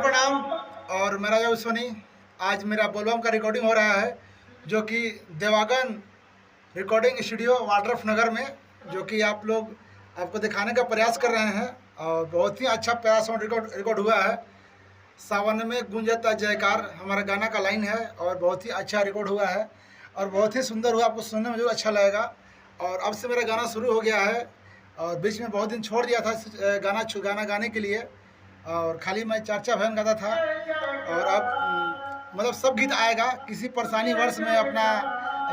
प्रणाम। और मेरा जो सोनी आज मेरा बोलबम का रिकॉर्डिंग हो रहा है, जो कि देवागन रिकॉर्डिंग स्टूडियो वाड्रफ नगर में, जो कि आप लोग आपको दिखाने का प्रयास कर रहे हैं। और बहुत ही अच्छा प्यारा साउंड रिकॉर्ड हुआ है। सावन में गूंजता जयकार हमारा गाना का लाइन है और बहुत ही अच्छा रिकॉर्ड हुआ है और बहुत ही सुंदर हुआ। आपको सुनने में जो अच्छा लगेगा। और अब से मेरा गाना शुरू हो गया है और बीच में बहुत दिन छोड़ दिया था गाना गाने के लिए, और खाली मैं चर्चा भजन गाता था। और अब मतलब सब गीत आएगा। किसी परेशानी वर्ष में अपना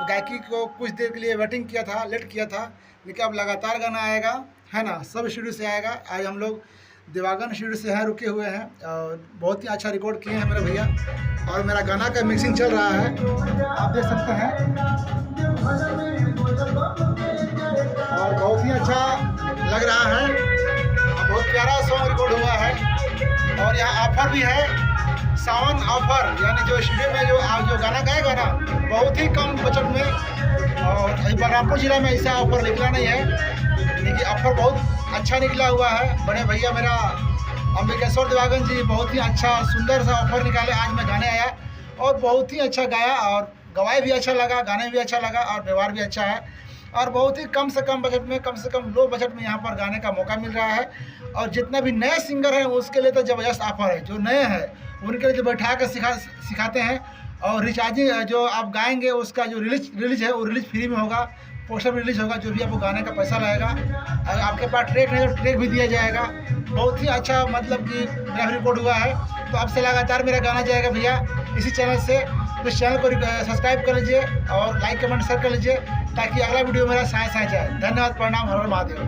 गायकी को कुछ देर के लिए वेटिंग किया था, लेट किया था, लेकिन अब लगातार गाना आएगा, है ना। सब स्टूडियो से आएगा। आज हम लोग देवागन स्टूडियो से हैं, रुके हुए हैं और बहुत ही अच्छा रिकॉर्ड किए हैं मेरे भैया। और मेरा गाना का मिक्सिंग चल रहा है, आप देख सकते हैं। और बहुत ही अच्छा लग रहा है और बहुत प्यारा सॉन्ग रिकॉर्ड हुआ है। और यहाँ ऑफर भी है, सावन ऑफर, यानी जो स्टूडियो में जो गाना गाएगा ना, बहुत ही कम बजट में। और बलरामपुर जिला में ऐसा ऑफर निकला नहीं है, लेकिन ऑफर बहुत अच्छा निकला हुआ है। बड़े भैया मेरा अंबिकेश्वर देवागन जी बहुत ही अच्छा सुंदर सा ऑफर निकाले। आज मैं गाने आया और बहुत ही अच्छा गाया और गवाई भी अच्छा लगा, गाने भी अच्छा लगा और व्यवहार भी अच्छा है। और बहुत ही कम से कम बजट में, कम से कम लो बजट में यहाँ पर गाने का मौका मिल रहा है। और जितने भी नए सिंगर हैं उसके लिए तो ज़बरदस्त ऑफर है। जो नए हैं उनके लिए जो बैठा कर सिखाते हैं। और रिचार्जिंग जो आप गाएंगे उसका जो रिलीज है वो रिलीज फ्री में होगा। पोस्टर भी रिलीज होगा, जो भी आपको गाने का पैसा लगेगा। अगर आपके पास ट्रैक नहीं तो ट्रैक भी दिया जाएगा। बहुत ही अच्छा मतलब कि मेरा रिकॉर्ड हुआ है। तो अब से लगातार मेरा गाना जाएगा भैया इसी चैनल से। तो इस चैनल को सब्सक्राइब कर लीजिए और लाइक कमेंट शेयर कर लीजिए, ताकि अगला वीडियो मेरा साथ जाए। धन्यवाद, प्रणाम, हर हर महादेव।